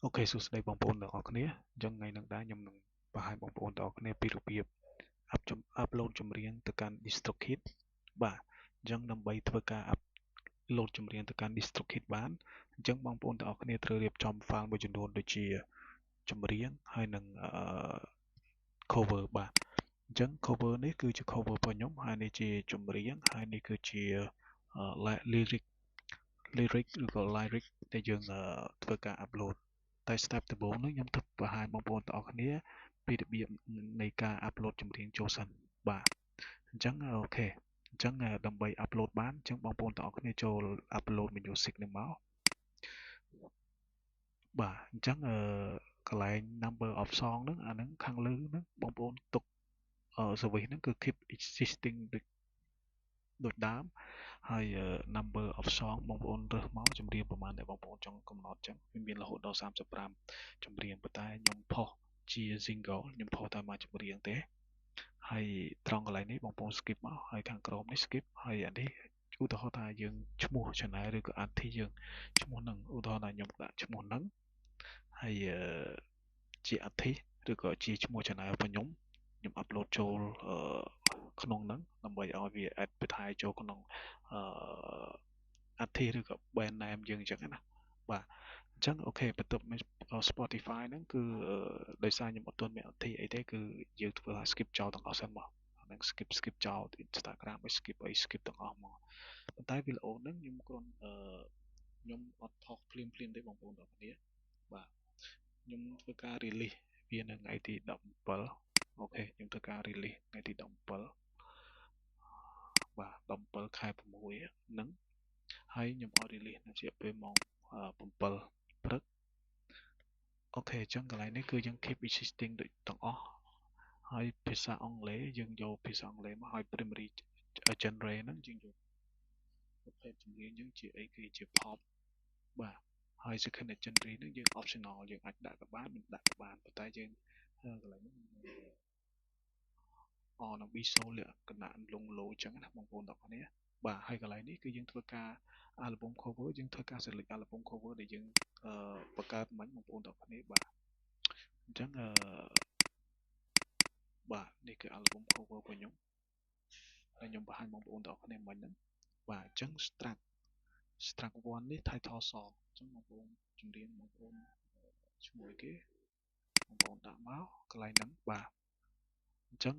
អូខេសួស្តីបងប្អូនទាំងអស់គ្នាអញ្ចឹងថ្ងៃនេះដែរខ្ញុំនឹងបង្ហាញបងប្អូនទាំងអស់គ្នាពីរបៀបអាប់ឡូតចម្រៀងទៅកាន់ DistroKid បាទអញ្ចឹងដើម្បីធ្វើការអាប់ឡូតចម្រៀងទៅកាន់ DistroKid បានអញ្ចឹងបងប្អូនទាំងអស់គ្នាត្រូវរៀបចំ file មួយចំនួនដូចជាចម្រៀងហើយនិងcover បាទអញ្ចឹង cover នេះគឺជា cover របស់ខ្ញុំហើយនេះជាចម្រៀងហើយនេះគឺជាlyric lyric ឬក៏ lyric ដែលយើងធ្វើការ upload តែ step ដំបូងនេះខ្ញុំទៅបង្ហាញបងប្អូនទាំងអស់គ្នាពីរបៀបនៃការ upload ចម្រៀងចូលសិនបាទអញ្ចឹងអូខេអញ្ចឹងដើម្បី upload បានអញ្ចឹងបងប្អូនទាំងអស់គ្នាចូល upload music នេះមកបាទអញ្ចឹងកន្លែង number of song ហ្នឹងអាហ្នឹងខាងលើហ្នឹងបងប្អូនទុកservice ហ្នឹងគឺ keep existing ដូចដើមហើយ number of song បងប្អូនរើសមកចម្រៀងប្រហែលដែលបងប្អូនចង់កំណត់ចឹងវាមានរហូតដល់35ចម្រៀងប៉ុន្តែខ្ញុំផុសជា single ខ្ញុំផុសតែមួយចម្រៀងទេហើយត្រង់កន្លែងនេះបងប្អូន skip មកហើយខាងក្រោមនេះ skip ហើយអានេះឧទាហរណ៍ថាយើងឈ្មោះ channel ឬក៏ artist យើងឈ្មោះហ្នឹងឧទាហរណ៍ថាខ្ញុំដាក់ឈ្មោះហ្នឹងហើយជា artist ឬក៏ជាឈ្មោះ channel របស់ខ្ញុំ upload ចូលក្នុងហ្នឹងដើម្បីឲ្យវា advertise ចូលក្នុងអឺ artist ឬក៏ band name យើងអញ្ចឹងណាបាទអញ្ចឹងអូខេបន្ទាប់ Spotify ហ្នឹងគឺដោយសារខ្ញុំអត់ទាន់មាន artist អីទេគឺយើងធ្វើឲ្យ skip ចោលទាំងអស់សិនមកហ្នឹង skip ចោល Instagram ឲ្យ skip អី skip ទាំងអស់មកប៉ុន្តែវីដេអូហ្នឹងខ្ញុំគ្រាន់ខ្ញុំអត់ថតភ្លាមទេបងប្អូនទាំងគ្នាបាទខ្ញុំធ្វើការ release វានៅថ្ងៃទី17អូខេខ្ញុំធ្វើការ release ថ្ងៃទី17បាទ17ខែ6ហ្នឹងហើយខ្ញុំឲ្យ release នៅរយៈពេលម៉ោង7ព្រឹកអូខេអញ្ចឹងកន្លែងនេះគឺយើង keep existing ដូចទាំងអស់ហើយភាសាអង់គ្លេសយើងយកភាសាអង់គ្លេសមកហើយ primary genre ហ្នឹងយើងយកប្រភេទចម្រៀងយើងជាអីគេជា pop បាទហើយ secondary genre ហ្នឹងយើង optional យើងអាចដាក់ក៏បានមិនដាក់ក៏បានប៉ុន្តែយើងកន្លែងនេះនឹង visual លក្ខណៈលងលោអញ្ចឹងណាបងប្អូនទាំងអស់គ្នាបាទហើយកន្លែងនេះគឺយើងធ្វើការ album cover យើងធ្វើការ select album cover ដែលយើងបង្កើតមិញបងប្អូនទាំងអស់គ្នាបាទអញ្ចឹងបាទនេះគឺ album cover របស់ខ្ញុំហើយខ្ញុំបង្ហាញបងប្អូនទាំងអស់គ្នាមិញហ្នឹងបាទអញ្ចឹង track 1នេះ title song អញ្ចឹងបងប្អូនចម្រៀងបងប្អូនឈ្មោះអីគេបងប្អូនដាក់មកកន្លែងហ្នឹងបាទអញ្ចឹង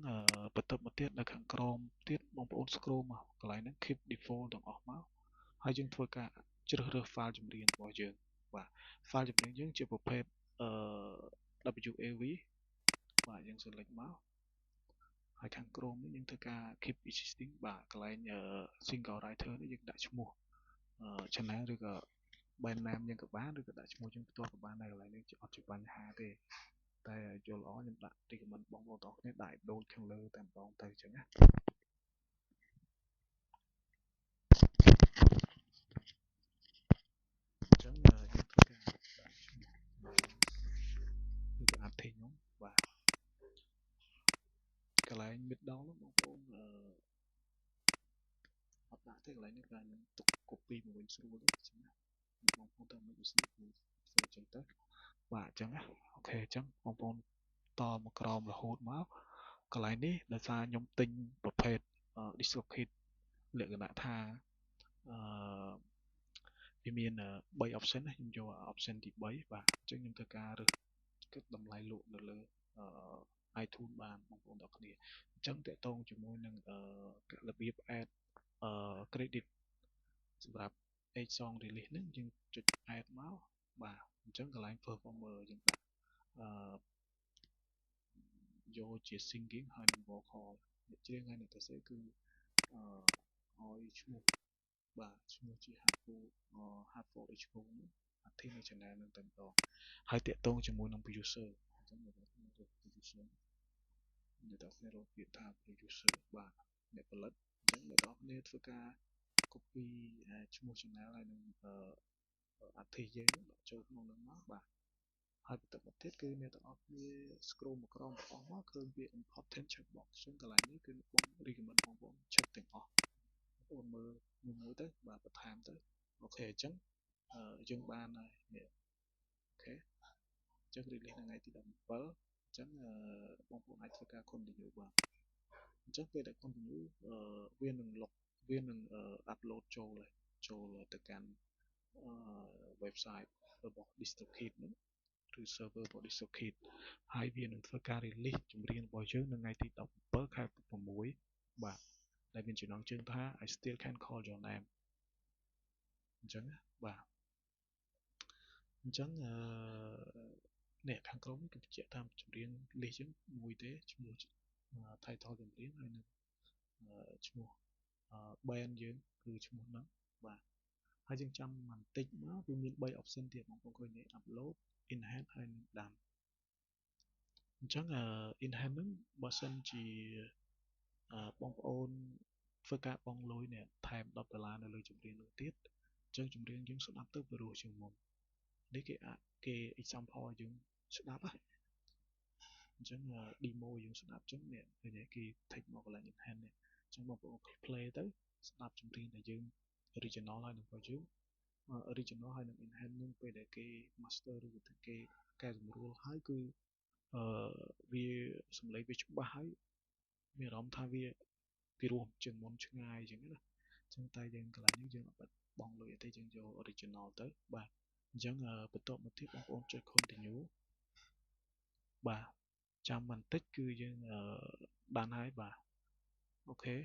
បន្ទាប់មកទៀតនៅខាងក្រោមទៀតបងប្អូន scroll មកកន្លែងហ្នឹង keep default ទាំងអស់មកហើយយើងធ្វើការជ្រើសរើស file ចម្រៀងរបស់យើងបាទ file ចម្រៀងយើងជាប្រភេទWAV បាទយើង select មកហើយខាងក្រោមនេះយើងធ្វើការ keep existing បាទកន្លែង single writer នេះយើងដាក់ឈ្មោះchannel ឬក៏ band name យើងក៏បានឬក៏ដាក់ឈ្មោះយើងផ្ទាល់ក៏បានដែរកន្លែងនេះអត់ជាបញ្ហាទេតែយល់ល្អខ្ញុំដាក់ recommend បងប្អូនទាំងអស់គ្នាដាក់ដូចខាងលើតែម្ដងទៅអញ្ចឹងណាអញ្ចឹងយើងធ្វើការដាក់ឈ្មោះឬក៏ artist ខ្ញុំបាទកន្លែង middle ហ្នឹងបងប្អូនអត់ដាក់ទេកន្លែងនេះគឺខ្ញុំទុក copy មកវិញស្រួលទៅអញ្ចឹងណាបងប្អូនទៅមិនស្រួលគឺធ្វើអញ្ចឹងទៅបាទអញ្ចឹងណាអូខេអញ្ចឹងបងប្អូនតមកក្រោមរហូតមកកន្លែងនេះដោយសារខ្ញុំទិញប្រភេទ DistroKid លក្ខណៈថាអឺវាមាន3 option ណាខ្ញុំយក option ទី3បាទអញ្ចឹងខ្ញុំធ្វើការរើសគិតតម្លៃលក់នៅលើiTunes បានបងប្អូនទាំងគ្នាអញ្ចឹងតកតងជាមួយនឹងរបៀប add credit សម្រាប់ H song release ហ្នឹងយើងចុច add មកបាទអញ្ចឹងកន្លែង performer យើងដាក់យកជា singing ហើយនិង vocal អ្នកច្រៀងហើយអ្នកទៅសេគឺឲ្យឈ្មោះបាទឈ្មោះជា Hardcore Expo ហ្នឹងអាធីនៅ channel ហ្នឹងតែម្ដងហើយតាក់ទងជាមួយនឹង producer អញ្ចឹងអ្នកទាំងគ្នារក producer អ្នកទាំងគ្នារកពាក្យថា producer បាទអ្នកផលិតអញ្ចឹងអ្នកទាំងគ្នាធ្វើការ copy ឈ្មោះ channel ហើយនឹងartist យើងដាក់ចូលក្នុងហ្នឹងមកបាទហើយបន្តមកទៀតគឺអ្នកទាំងអស់គ្នា scroll មកក្រោមអស់មកឃើញវា important checkbox អញ្ចឹងកន្លែងនេះគឺបង recommend បងប្អូន check ទាំងអស់បងប្អូនមើលមួយទៅបាទបន្ថែមទៅអូខេអញ្ចឹងយើងបានហើយនេះអូខេ ចឹង release នៅថ្ងៃទី17 អញ្ចឹងបងប្អូនអាចធ្វើការ continue បាទអញ្ចឹងពេលដែល continue វានឹង log វានឹង upload ចូលទៅកាន់website របស់ DistroKid ហ្នឹងឬ server របស់ DistroKid ហើយវានឹងធ្វើការ release ចម្រៀងរបស់យើងនៅថ្ងៃទី17 ខែ6 បាទដែលមានចំណងជើងថា I still can call your name អញ្ចឹងណាបាទអញ្ចឹងនេះខាងក្រោមនេះគឺបញ្ជាក់តាមចម្រៀង list យើងមួយទេឈ្មោះ title ចម្រៀងហើយនឹងឈ្មោះ band យើងគឺឈ្មោះហ្នឹងបាទហើយយើងចាំបន្តិចមកវាមាន3 option ទៀតបងប្អូនឃើញទេ upload enhance ហើយនឹង done អញ្ចឹងenhance ហ្នឹងបើសិនជាបងប្អូនធ្វើការបង់លុយនេះថែម$10នៅលើចម្រៀងនោះទៀតអញ្ចឹងចម្រៀងយើងស្ដាប់ទៅព្រោះជាងមុននេះគេ example ឲ្យយើងស្ដាប់ណាអញ្ចឹង demo យើងស្ដាប់អញ្ចឹងនេះឃើញទេគេ take មកកន្លែង enhance នេះអញ្ចឹងបងប្អូន play ទៅស្ដាប់ចម្រៀងដែលយើង original ហើយនឹងរបស់យើង original ហើយនឹង enhance នឹងពេលដែលគេ master ឬគេកែសម្រួលហើយគឺវាសំឡេងវាច្បាស់ហើយមានអារម្មណ៍ថាវាពីរោះជាងមុនឆ្ងាយអញ្ចឹងណាអញ្ចឹងតែយើងកន្លែងនេះយើងអត់បាច់បង់លុយអីទេយើងយក original ទៅបាទអញ្ចឹងបន្ទាប់មកទៀតបងប្អូនចុច continue បាទចាំបន្តិចគឺយើងបានហើយបាទអូខេ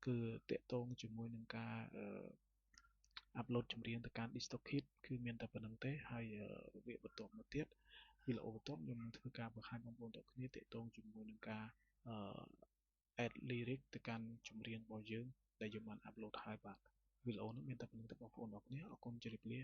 គឺតាក់ទងជាមួយនឹងការupload ចម្រៀងទៅកាន់ DistroKid គឺមានតែប៉ុណ្្នឹងទេហើយវាបន្ទាប់មកទៀតវីដេអូបន្ទាប់ខ្ញុំនឹងធ្វើការបង្ហាញបងប្អូនទាំងគ្នាតាក់ទងជាមួយនឹងការadd lyric ទៅកាន់ចម្រៀងរបស់យើងដែលយើងបាន upload ហើយបាទវីដេអូនោះមានតែប៉ុណ្្នឹងទេបងប្អូនអរគុណជម្រាបលា